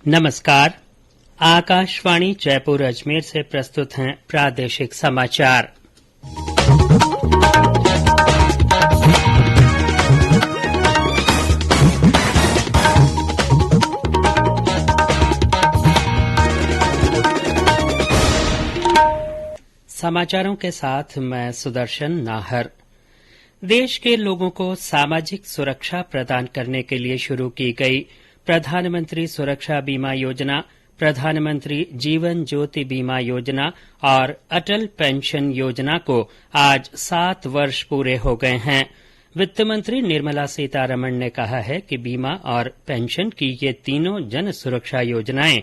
नमस्कार। आकाशवाणी जयपुर अजमेर से प्रस्तुत हैं प्रादेशिक समाचार। समाचारों के साथ मैं सुदर्शन नाहर। देश के लोगों को सामाजिक सुरक्षा प्रदान करने के लिए शुरू की गई प्रधानमंत्री सुरक्षा बीमा योजना, प्रधानमंत्री जीवन ज्योति बीमा योजना और अटल पेंशन योजना को आज 7 वर्ष पूरे हो गए हैं। वित्त मंत्री निर्मला सीतारमण ने कहा है कि बीमा और पेंशन की ये तीनों जन सुरक्षा योजनाएं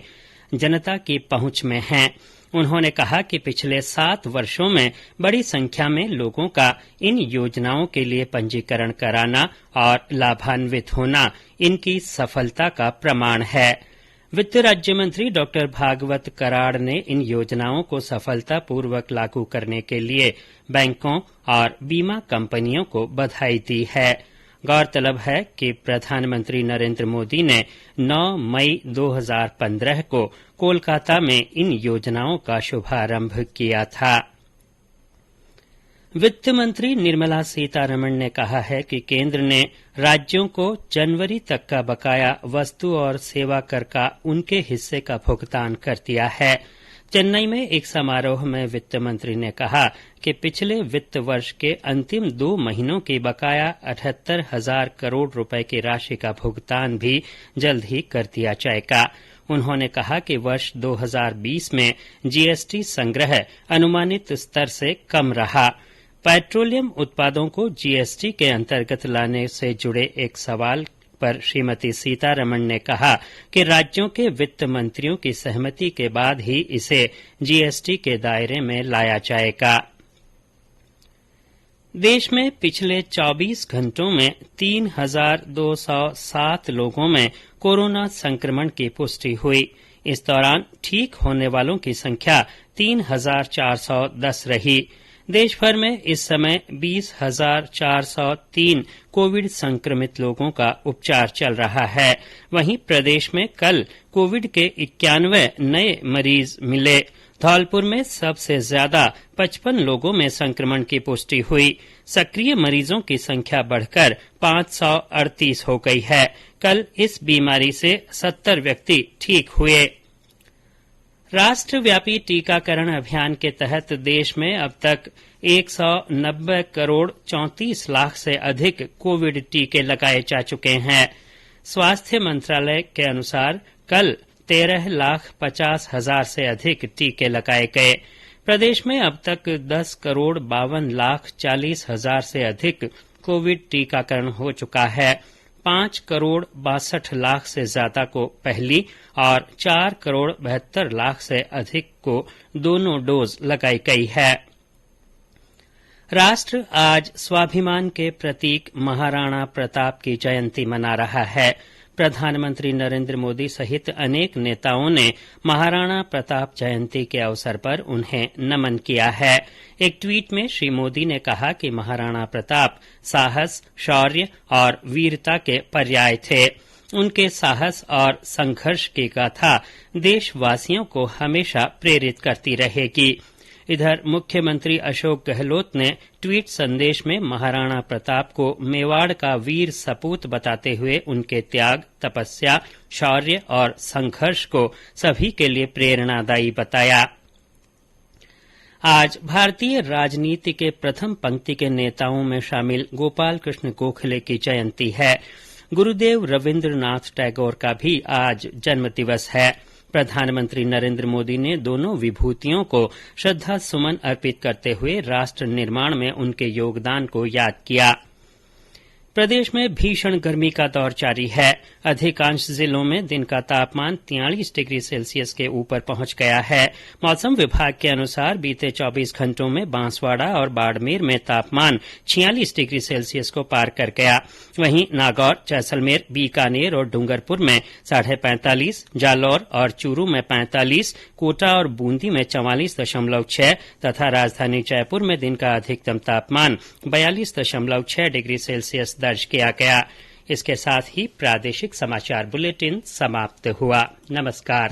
जनता की पहुंच में हैं। उन्होंने कहा कि पिछले 7 वर्षों में बड़ी संख्या में लोगों का इन योजनाओं के लिए पंजीकरण कराना और लाभान्वित होना इनकी सफलता का प्रमाण है। वित्त राज्य मंत्री डॉ भागवत कराड़ ने इन योजनाओं को सफलतापूर्वक लागू करने के लिए बैंकों और बीमा कंपनियों को बधाई दी है। गौरतलब है कि प्रधानमंत्री नरेंद्र मोदी ने 9 मई 2015 को कोलकाता में इन योजनाओं का शुभारंभ किया था। वित्त मंत्री निर्मला सीतारमण ने कहा है कि केंद्र ने राज्यों को जनवरी तक का बकाया वस्तु और सेवा कर का उनके हिस्से का भुगतान कर दिया है। चेन्नई में एक समारोह में वित्त मंत्री ने कहा कि पिछले वित्त वर्ष के अंतिम 2 महीनों की बकाया 78,000 करोड़ रुपए की राशि का भुगतान भी जल्द ही कर दिया जाएगा। उन्होंने कहा कि वर्ष 2020 में जीएसटी संग्रह अनुमानित स्तर से कम रहा। पेट्रोलियम उत्पादों को जीएसटी के अंतर्गत लाने से जुड़े एक सवाल पर श्रीमती सीतारमण ने कहा कि राज्यों के वित्त मंत्रियों की सहमति के बाद ही इसे जीएसटी के दायरे में लाया जाएगा। देश में पिछले 24 घंटों में 3,207 लोगों में कोरोना संक्रमण की पुष्टि हुई। इस दौरान ठीक होने वालों की संख्या 3,410 रही। देश भर में इस समय 20,403 कोविड संक्रमित लोगों का उपचार चल रहा है। वहीं प्रदेश में कल कोविड के 91 नए मरीज मिले। धौलपुर में सबसे ज्यादा 55 लोगों में संक्रमण की पुष्टि हुई। सक्रिय मरीजों की संख्या बढ़कर 538 हो गई है। कल इस बीमारी से 70 व्यक्ति ठीक हुए। राष्ट्रव्यापी टीकाकरण अभियान के तहत देश में अब तक 190 करोड़ 34 लाख से अधिक कोविड टीके लगाए जा चुके हैं। स्वास्थ्य मंत्रालय के अनुसार कल 13,50,000 से अधिक टीके लगाए गए। प्रदेश में अब तक 10 करोड़ 52 लाख 40 हजार से अधिक कोविड टीकाकरण हो चुका है। 5 करोड़ 62 लाख से ज्यादा को पहली और 4 करोड़ 72 लाख से अधिक को दोनों डोज लगाई गई है। राष्ट्र आज स्वाभिमान के प्रतीक महाराणा प्रताप की जयंती मना रहा है। प्रधानमंत्री नरेंद्र मोदी सहित अनेक नेताओं ने महाराणा प्रताप जयंती के अवसर पर उन्हें नमन किया है। एक ट्वीट में श्री मोदी ने कहा कि महाराणा प्रताप साहस, शौर्य और वीरता के पर्याय थे। उनके साहस और संघर्ष की गाथा देशवासियों को हमेशा प्रेरित करती रहेगी। इधर मुख्यमंत्री अशोक गहलोत ने ट्वीट संदेश में महाराणा प्रताप को मेवाड़ का वीर सपूत बताते हुए उनके त्याग, तपस्या, शौर्य और संघर्ष को सभी के लिए प्रेरणादायी बताया। आज भारतीय राजनीति के प्रथम पंक्ति के नेताओं में शामिल गोपाल कृष्ण गोखले की जयंती है। गुरुदेव रविन्द्रनाथ टैगोर का भी आज जन्म दिवस है। प्रधानमंत्री नरेंद्र मोदी ने दोनों विभूतियों को श्रद्धा सुमन अर्पित करते हुए राष्ट्र निर्माण में उनके योगदान को याद किया। प्रदेश में भीषण गर्मी का दौर जारी है। अधिकांश जिलों में दिन का तापमान 43 डिग्री सेल्सियस के ऊपर पहुंच गया है। मौसम विभाग के अनुसार बीते 24 घंटों में बांसवाड़ा और बाड़मेर में तापमान 46 डिग्री सेल्सियस को पार कर गया। वहीं नागौर, जैसलमेर, बीकानेर और डूंगरपुर में 45.5, जालौर और चूरू में 45, कोटा और बूंदी में 44.6 तथा राजधानी जयपुर में दिन का अधिकतम तापमान 42.6 डिग्री सेल्सियस दर्ज किया गया। इसके साथ ही प्रादेशिक समाचार बुलेटिन समाप्त हुआ। नमस्कार।